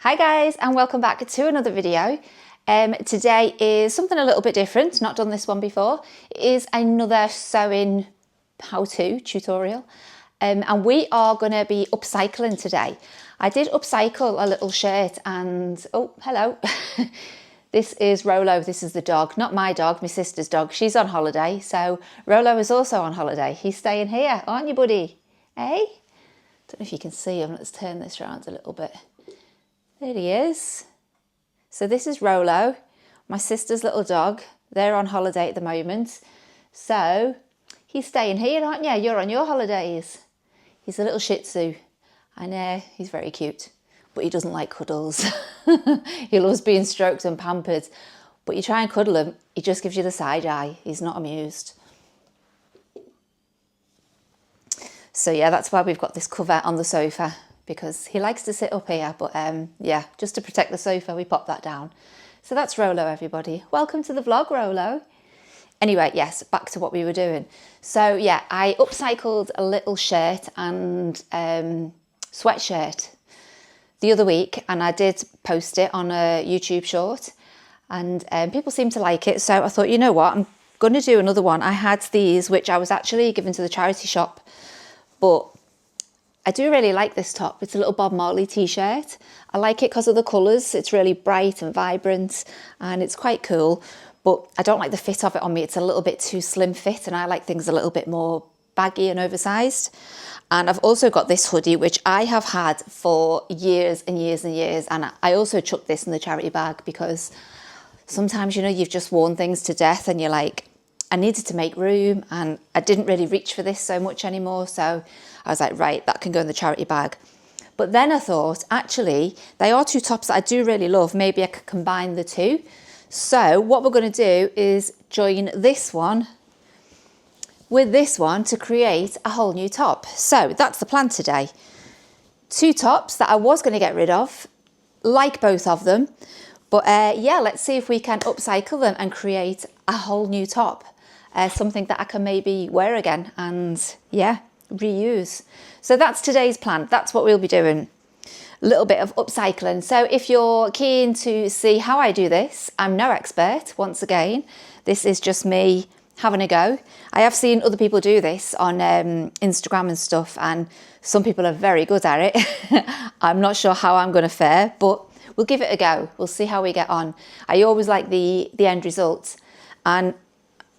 Hi guys, and welcome back to another video. Today is something a little bit different, not done this one before. It is another sewing how-to tutorial, and we are going to be upcycling today. I did upcycle a little shirt and, oh, hello. This is Rolo, this is the dog, not my dog, my sister's dog. She's on holiday, so Rolo is also on holiday. He's staying here, aren't you, buddy? Hey? Don't know if you can see him, let's turn this around a little bit. There he is. So this is Rolo, my sister's little dog. They're on holiday at the moment. So he's staying here, aren't you? You're on your holidays. He's a little Shih Tzu. I know, he's very cute, but he doesn't like cuddles. He loves being stroked and pampered. But you try and cuddle him, he just gives you the side eye. He's not amused. So yeah, that's why we've got this cover on the sofa, because he likes to sit up here, but yeah, just to protect the sofa, we pop that down. So that's Rolo, everybody. Welcome to the vlog, Rolo. Anyway, yes, back to what we were doing. So yeah, I upcycled a little shirt and sweatshirt the other week, and I did post it on a YouTube short, and people seem to like it. So I thought, you know what, I'm going to do another one. I had these, which I was actually given to the charity shop, but I do really like this top. It's a little Bob Marley t-shirt. I like it because of the colours. It's really bright and vibrant and it's quite cool, but I don't like the fit of it on me. It's a little bit too slim fit, and I like things a little bit more baggy and oversized. And I've also got this hoodie, which I have had for years and years and years. And I also chucked this in the charity bag because sometimes, you know, you've just worn things to death and you're like, I needed to make room, and I didn't really reach for this so much anymore. So I was like, right, that can go in the charity bag. But then I thought, actually, they are two tops that I do really love. Maybe I could combine the two. So what we're going to do is join this one with this one to create a whole new top. So that's the plan today. Two tops that I was going to get rid of, like both of them. But yeah, let's see if we can upcycle them and create a whole new top. Something that I can maybe wear again and yeah, reuse. So that's today's plan. That's what we'll be doing. A little bit of upcycling. So if you're keen to see how I do this, I'm no expert, once again. This is just me having a go. I have seen other people do this on Instagram and stuff, and some people are very good at it. I'm not sure how I'm going to fare, but we'll give it a go. We'll see how we get on. I always like the end result, and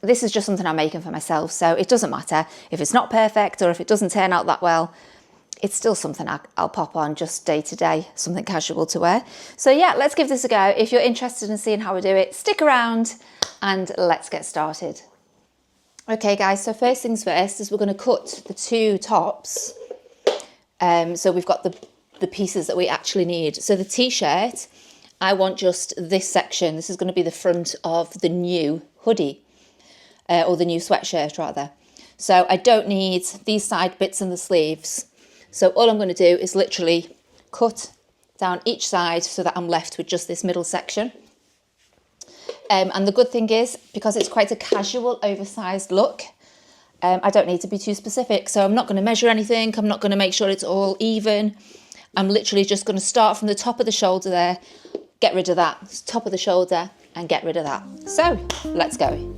this is just something I'm making for myself, so it doesn't matter if it's not perfect or if it doesn't turn out that well. It's still something I'll pop on just day to day, something casual to wear. So yeah, let's give this a go. If you're interested in seeing how we do it, stick around and let's get started. Okay guys, so first things first is we're going to cut the two tops. So we've got the pieces that we actually need. So the t-shirt, I want just this section. This is going to be the front of the new hoodie. Or the new sweatshirt rather. So I don't need these side bits and the sleeves. So all I'm going to do is literally cut down each side so that I'm left with just this middle section. And the good thing is, because it's quite a casual oversized look, I don't need to be too specific. So I'm not going to measure anything. I'm not going to make sure it's all even. I'm literally just going to start from the top of the shoulder there, get rid of that, top of the shoulder and get rid of that. So let's go.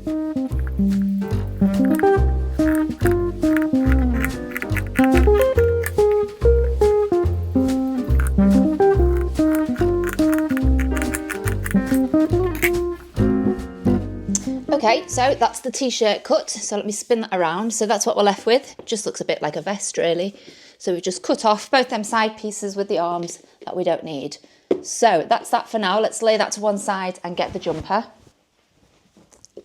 Okay, so that's the t-shirt cut. So let me spin that around. So that's what we're left with. Just looks a bit like a vest really. So we've just cut off both them side pieces with the arms that we don't need. So that's that for now. Let's lay that to one side and get the jumper.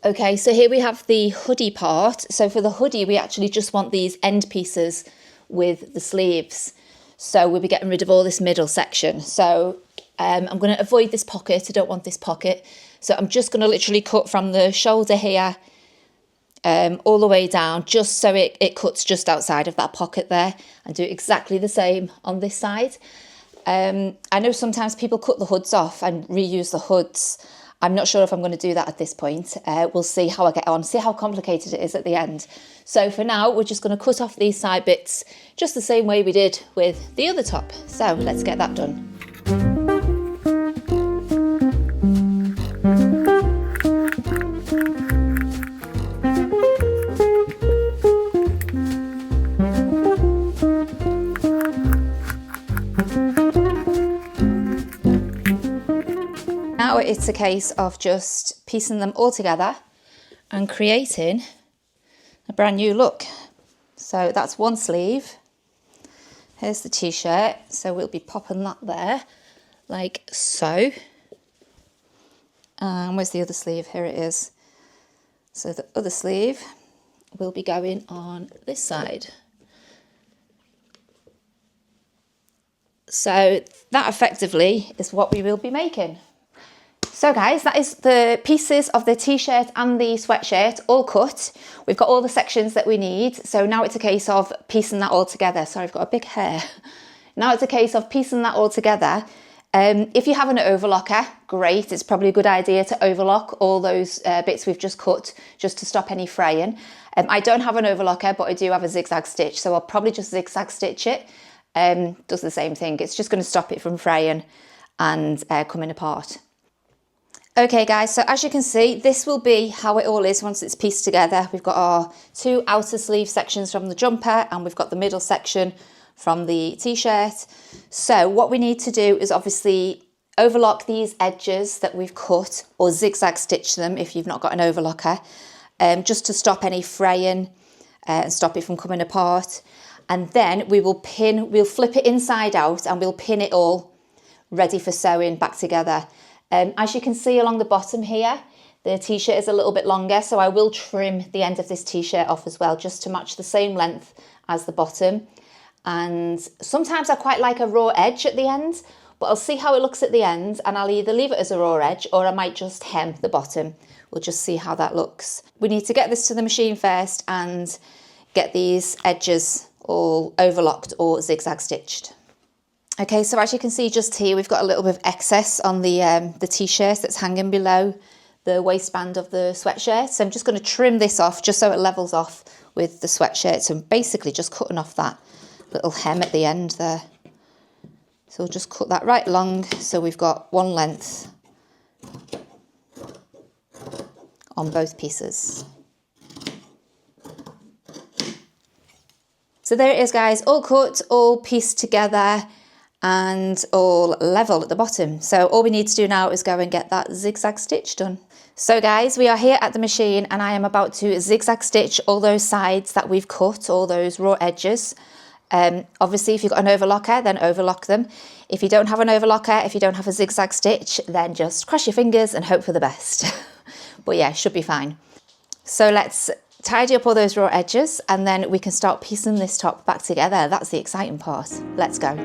Okay, so here we have the hoodie part. So for the hoodie, we actually just want these end pieces with the sleeves. So we'll be getting rid of all this middle section. So I'm going to avoid this pocket. I don't want this pocket. So I'm just going to literally cut from the shoulder here all the way down, just so it cuts just outside of that pocket there, and do exactly the same on this side. I know sometimes people cut the hoods off and reuse the hoods. I'm not sure if I'm going to do that at this point. We'll see how I get on, see how complicated it is at the end. So for now, we're just going to cut off these side bits just the same way we did with the other top. So let's get that done. Now it's a case of just piecing them all together and creating a brand new look. So that's one sleeve. Here's the t-shirt. So we'll be popping that there like so. And where's the other sleeve? Here it is. So the other sleeve will be going on this side. So that effectively is what we will be making. So guys, that is the pieces of the t-shirt and the sweatshirt all cut. We've got all the sections that we need. So now it's a case of piecing that all together. Sorry, I've got a big hair. Now it's a case of piecing that all together. If you have an overlocker, great. It's probably a good idea to overlock all those bits we've just cut, just to stop any fraying. I don't have an overlocker, but I do have a zigzag stitch. So I'll probably just zigzag stitch it. Does the same thing. It's just going to stop it from fraying and coming apart. Okay guys, so as you can see, this will be how it all is once it's pieced together. We've got our two outer sleeve sections from the jumper and we've got the middle section from the t-shirt. So what we need to do is obviously overlock these edges that we've cut, or zigzag stitch them if you've not got an overlocker, just to stop any fraying and stop it from coming apart. And then we'll flip it inside out and we'll pin it all ready for sewing back together. As you can see along the bottom here, the t-shirt is a little bit longer, so I will trim the end of this t-shirt off as well, just to match the same length as the bottom. And sometimes I quite like a raw edge at the end, but I'll see how it looks at the end and I'll either leave it as a raw edge or I might just hem the bottom. We'll just see how that looks. We need to get this to the machine first and get these edges all overlocked or zigzag stitched. Okay, so as you can see just here, we've got a little bit of excess on the t-shirt that's hanging below the waistband of the sweatshirt. So I'm just going to trim this off just so it levels off with the sweatshirt. So I'm basically just cutting off that little hem at the end there. So we'll just cut that right along so we've got one length on both pieces. So there it is guys, all cut, all pieced together and all level at the bottom. So all we need to do now is go and get that zigzag stitch done. So guys, we are here at the machine and I am about to zigzag stitch all those sides that we've cut, all those raw edges. Obviously if you've got an overlocker, then overlock them. If you don't have an overlocker, if you don't have a zigzag stitch, then just cross your fingers and hope for the best. But yeah, should be fine. So let's tidy up all those raw edges and then we can start piecing this top back together. That's the exciting part. Let's go.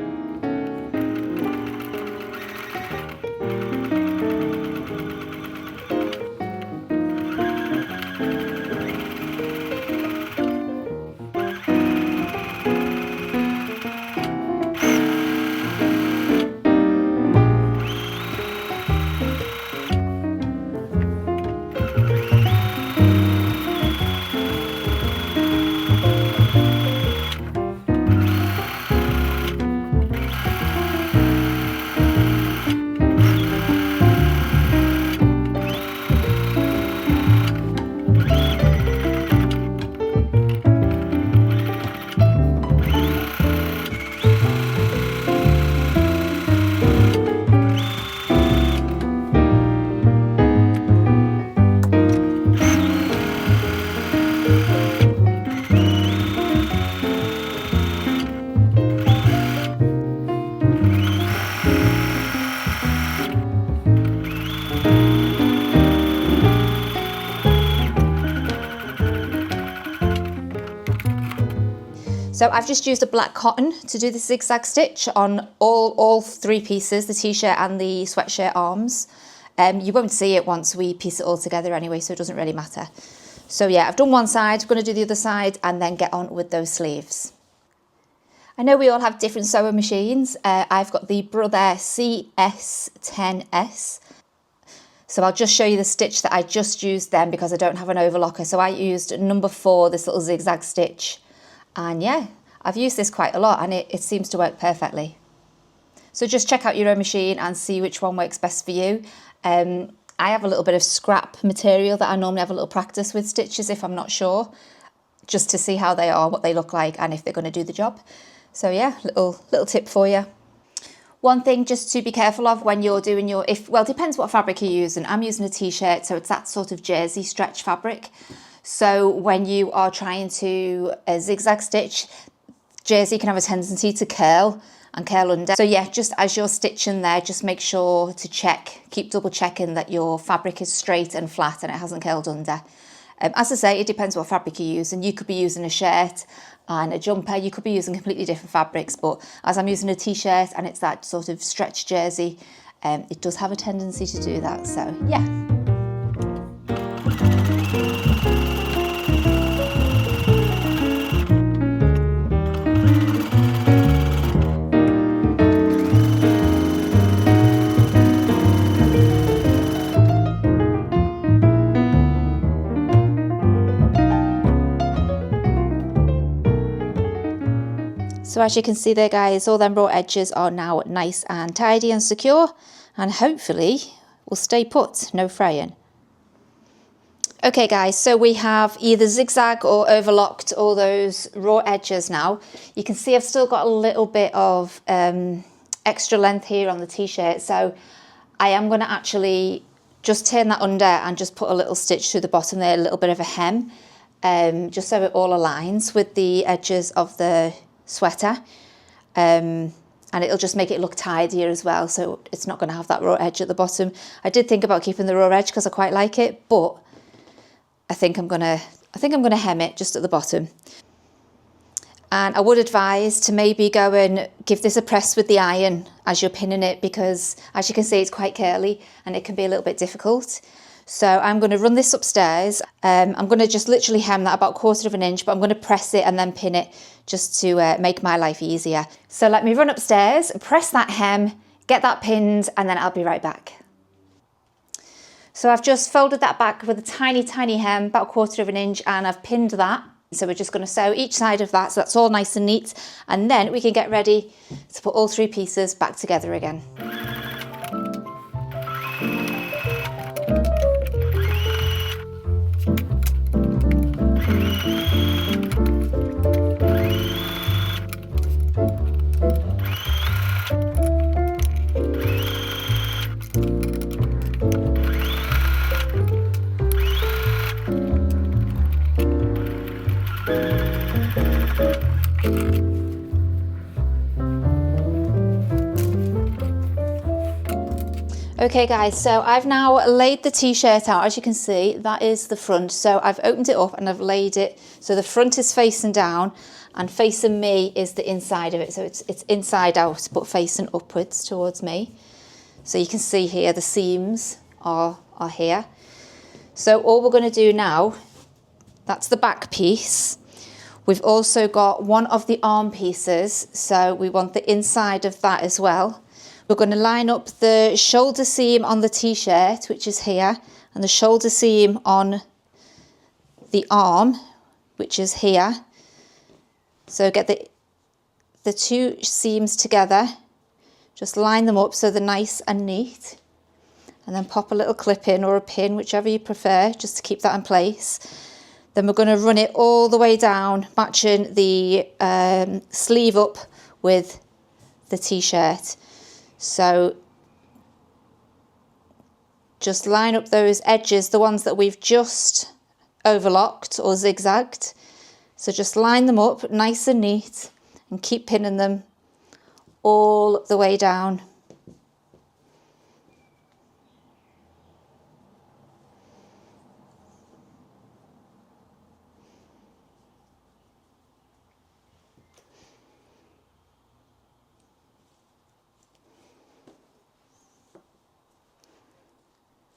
So I've just used a black cotton to do the zigzag stitch on all three pieces, the t-shirt and the sweatshirt arms. You won't see it once we piece it all together anyway, so it doesn't really matter. So yeah, I've done one side, I'm going to do the other side and then get on with those sleeves. I know we all have different sewing machines. I've got the Brother CS10S. So I'll just show you the stitch that I just used then because I don't have an overlocker. So I used number 4, this little zigzag stitch. And yeah, I've used this quite a lot and it seems to work perfectly. So just check out your own machine and see which one works best for you. I have a little bit of scrap material that I normally have a little practice with stitches if I'm not sure, just to see how they are, what they look like and if they're going to do the job. So yeah, little tip for you. One thing just to be careful of when you're doing your, well, it depends what fabric you're using. I'm using a t-shirt, so it's that sort of jersey stretch fabric. So when you are trying to zigzag stitch, jersey can have a tendency to curl and curl under. So yeah, just as you're stitching there, just make sure to check, keep double checking that your fabric is straight and flat and it hasn't curled under. As I say, it depends what fabric you're using. You could be using a shirt and a jumper, you could be using completely different fabrics, but as I'm using a t-shirt and it's that sort of stretch jersey, it does have a tendency to do that, so yeah. So as you can see there guys, all them raw edges are now nice and tidy and secure, and hopefully will stay put, no fraying. Okay guys, so we have either zigzag or overlocked all those raw edges now. You can see I've still got a little bit of extra length here on the t-shirt, so I am going to actually just turn that under and just put a little stitch through the bottom there, a little bit of a hem, just so it all aligns with the edges of the sweater, and it'll just make it look tidier as well, so it's not going to have that raw edge at the bottom. I did think about keeping the raw edge because I quite like it, but I think I'm gonna hem it just at the bottom. And I would advise to maybe go and give this a press with the iron as you're pinning it, because as you can see it's quite curly and it can be a little bit difficult. So I'm going to run this upstairs. I'm going to just literally hem that about 1/4 of an inch, but I'm going to press it and then pin it just to make my life easier. So let me run upstairs, press that hem, get that pinned, and then I'll be right back. So I've just folded that back with a tiny, tiny hem, about 1/4 of an inch, and I've pinned that. So we're just going to sew each side of that, so that's all nice and neat. And then we can get ready to put all 3 pieces back together again. Okay guys, so I've now laid the t-shirt out. As you can see, that is the front. So I've opened it up and I've laid it so the front is facing down and facing me is the inside of it. So it's inside out but facing upwards towards me. So you can see here the seams are here. So all we're going to do now, that's the back piece. We've also got one of the arm pieces, so we want the inside of that as well. We're going to line up the shoulder seam on the t-shirt, which is here, and the shoulder seam on the arm, which is here. So get the 2 seams together, just line them up so they're nice and neat, and then pop a little clip in or a pin, whichever you prefer, just to keep that in place. Then we're going to run it all the way down, matching the sleeve up with the t-shirt. So just line up those edges, the ones that we've just overlocked or zigzagged. So just line them up nice and neat and keep pinning them all the way down.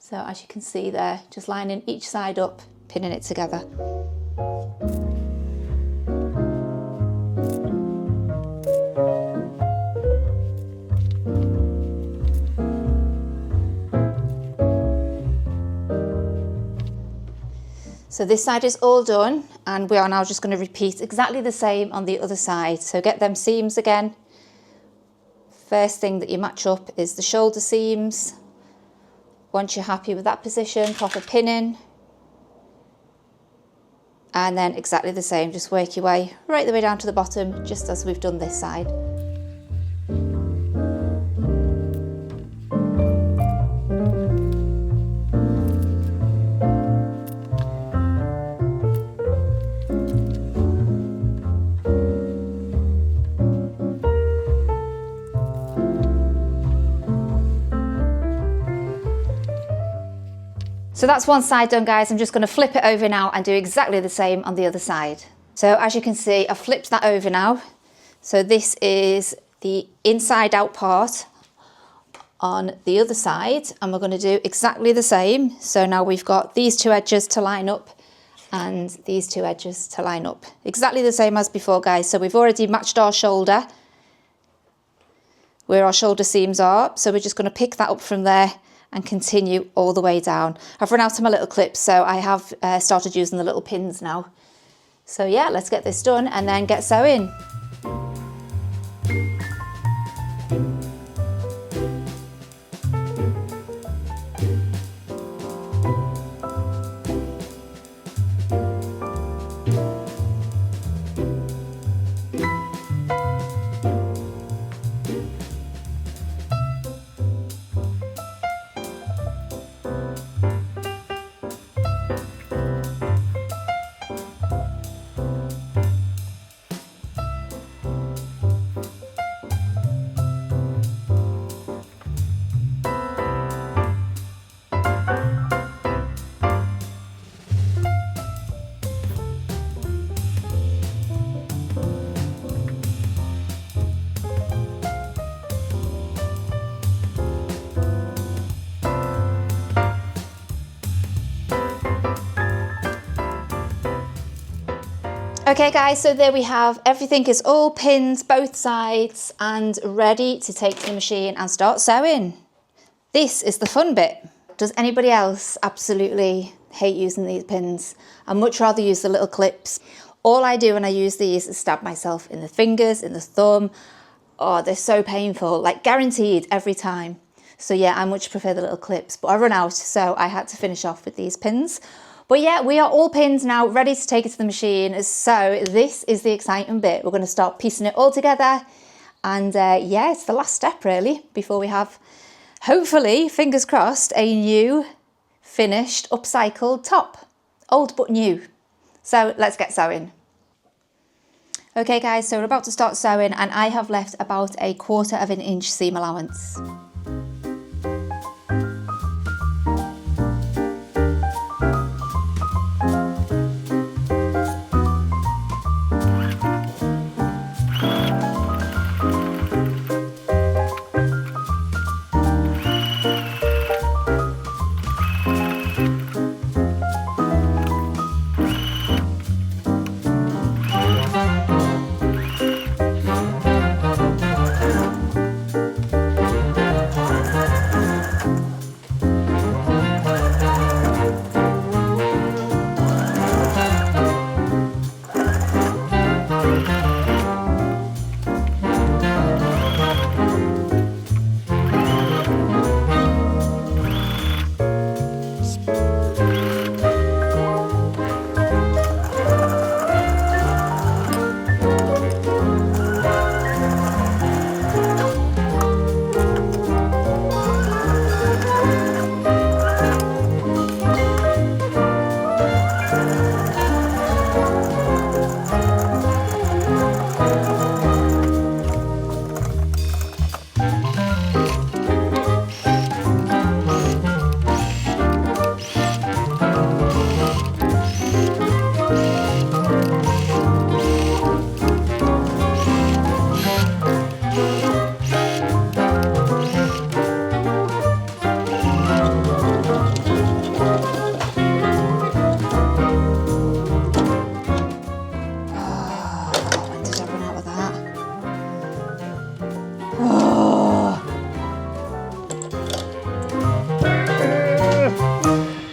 So as you can see there, just lining each side up, pinning it together. So this side is all done, and we are now just going to repeat exactly the same on the other side. So get them seams again. First thing that you match up is the shoulder seams. Once you're happy with that position, pop a pin in. And then exactly the same, just work your way right the way down to the bottom, just as we've done this side. So that's one side done, guys. I'm just going to flip it over now and do exactly the same on the other side. So as you can see, I've flipped that over now. So this is the inside out part on the other side, and we're going to do exactly the same. So now we've got these two edges to line up and these two edges to line up. Exactly the same as before, guys. So we've already matched our shoulder, where our shoulder seams are. So we're just going to pick that up from there and continue all the way down. I've run out of my little clips, so I have started using the little pins now. So yeah, let's get this done and then get sewing. Okay guys, so there we have, everything is all pinned both sides and ready to take to the machine and start sewing. This is the fun bit. Does anybody else absolutely hate using these pins? I'd much rather use the little clips. All I do when I use these is stab myself in the fingers, in the thumb. Oh, they're so painful, like guaranteed every time. So yeah, I much prefer the little clips, but I run out, so I had to finish off with these pins. But yeah, we are all pinned now, ready to take it to the machine. So this is the exciting bit. We're going to start piecing it all together. And yeah, it's the last step really, before we have, hopefully, fingers crossed, a new finished upcycled top. Old but new. So let's get sewing. Okay guys, so we're about to start sewing and I have left about 1/4 inch seam allowance.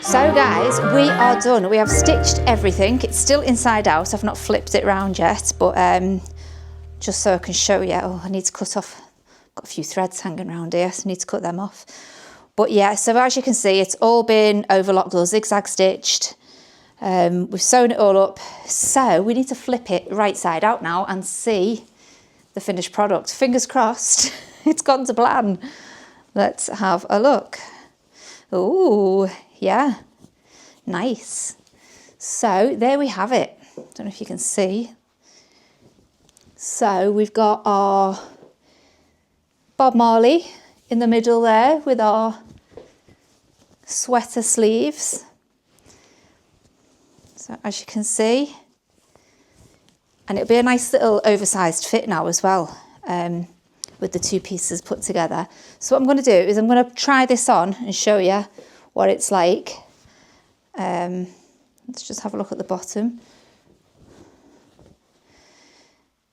So guys, we are done. We have stitched everything. It's still inside out. I've not flipped it around yet, but just so I can show you. Oh, I need to cut off. Got a few threads hanging around here, so I need to cut them off. But yeah, so as you can see, it's all been overlocked or zigzag stitched. We've sewn it all up. So we need to flip it right side out now and see the finished product. Fingers crossed, it's gone to plan. Let's have a look. Ooh, yeah, nice. So there we have it. Don't know if you can see. So we've got our Bob Marley in the middle there with our sweater sleeves. So as you can see, and it'll be a nice little oversized fit now as well, with the two pieces put together. So what I'm going to do is I'm going to try this on and show you what it's like. Let's just have a look at the bottom.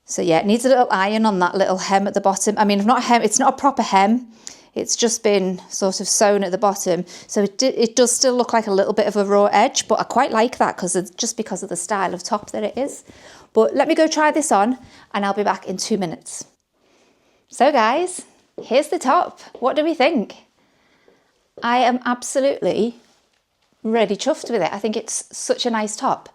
So yeah, it needs a little iron on that little hem at the bottom. I mean, not hem, it's not a proper hem. It's just been sort of sewn at the bottom. So it does still look like a little bit of a raw edge, but I quite like that just because of the style of top that it is. But let me go try this on and I'll be back in 2 minutes. So guys, here's the top. What do we think? I am absolutely really chuffed with it. I think it's such a nice top.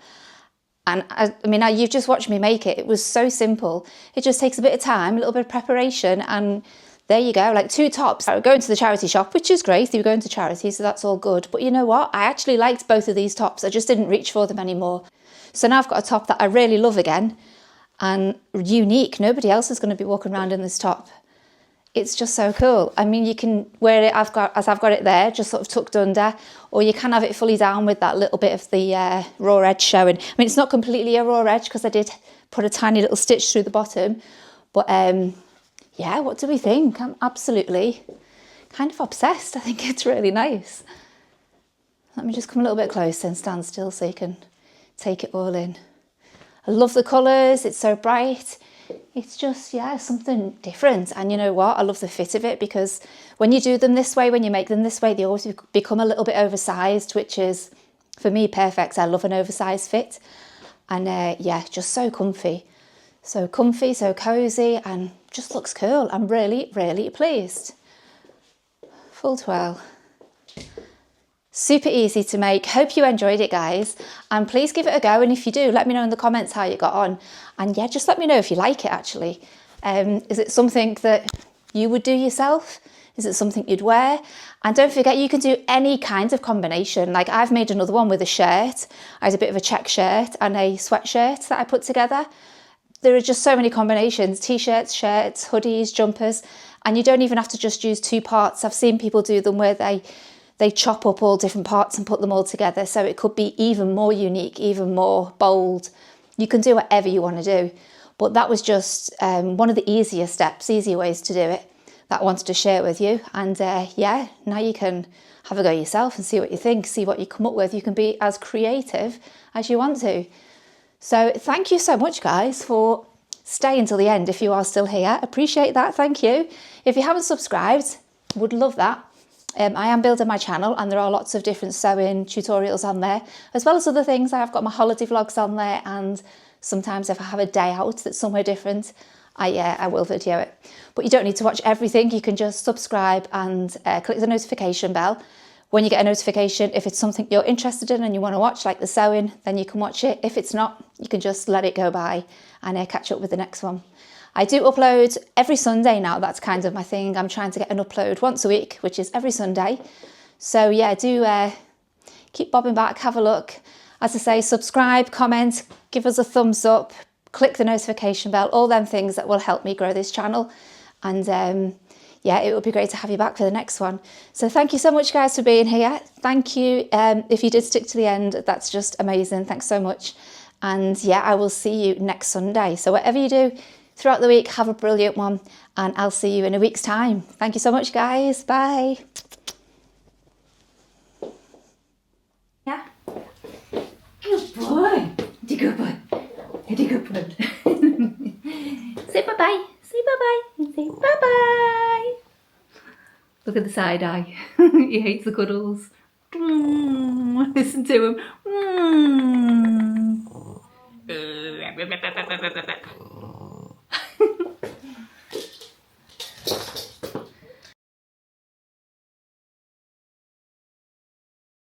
And I mean, you've just watched me make it. It was so simple. It just takes a bit of time, a little bit of preparation, and there you go, like 2 tops. I were going to the charity shop, which is great. They were going to charity, so that's all good. But you know what? I actually liked both of these tops. I just didn't reach for them anymore. So now I've got a top that I really love again and unique. Nobody else is going to be walking around in this top. It's just so cool. I mean, you can wear it, I've got it there, just sort of tucked under, or you can have it fully down with that little bit of the raw edge showing. I mean, it's not completely a raw edge because I did put a tiny little stitch through the bottom, but yeah, what do we think? I'm absolutely kind of obsessed. I think it's really nice. Let me just come a little bit closer and stand still so you can take it all in. I love the colours, it's so bright. It's just, yeah, something different. And you know what? I love the fit of it because when you do them this way, when you make them this way, they always become a little bit oversized, which is, for me, perfect. I love an oversized fit. And yeah, just so comfy. So comfy, so cozy, and just looks cool. I'm really, really pleased. Full twirl. Super easy to make. Hope you enjoyed it, guys, and please give it a go, and if you do, let me know in the comments how you got on. And yeah, just let me know if you like it actually. Is it something that you would do yourself? Is it something you'd wear? And don't forget, you can do any kind of combination. Like I've made another one with a shirt. I had a bit of a check shirt and a sweatshirt that I put together. There are just so many combinations: t-shirts, shirts, hoodies, jumpers, and you don't even have to just use 2 parts. I've seen people do them where they chop up all different parts and put them all together, so it could be even more unique, even more bold. You can do whatever you want to do, but that was just one of the easier ways to do it that I wanted to share with you. And yeah, now you can have a go yourself and see what you think, see what you come up with. You can be as creative as you want to. So thank you so much, guys, for staying till the end. If you are still here, appreciate that. Thank you. If you haven't subscribed, would love that. I am building my channel and there are lots of different sewing tutorials on there, as well as other things. I've got my holiday vlogs on there, and sometimes if I have a day out that's somewhere different, I will video it. But you don't need to watch everything. You can just subscribe and click the notification bell. When you get a notification, if it's something you're interested in and you want to watch, like the sewing, then you can watch it. If it's not, you can just let it go by and catch up with the next one. I do upload every Sunday now. That's kind of my thing. I'm trying to get an upload once a week, which is every Sunday. So yeah, do keep bobbing back, have a look. As I say, subscribe, comment, give us a thumbs up, click the notification bell, all them things that will help me grow this channel. And yeah, it would be great to have you back for the next one. So thank you so much, guys, for being here. Thank you. If you did stick to the end, that's just amazing. Thanks so much. And yeah, I will see you next Sunday. So whatever you do throughout the week, have a brilliant one, and I'll see you in a week's time. Thank you so much, guys. Bye. Yeah. Good boy. You're a good boy. You're a good boy. Say bye-bye. Say bye-bye. Say bye-bye. Look at the side eye. He hates the cuddles. Listen to him.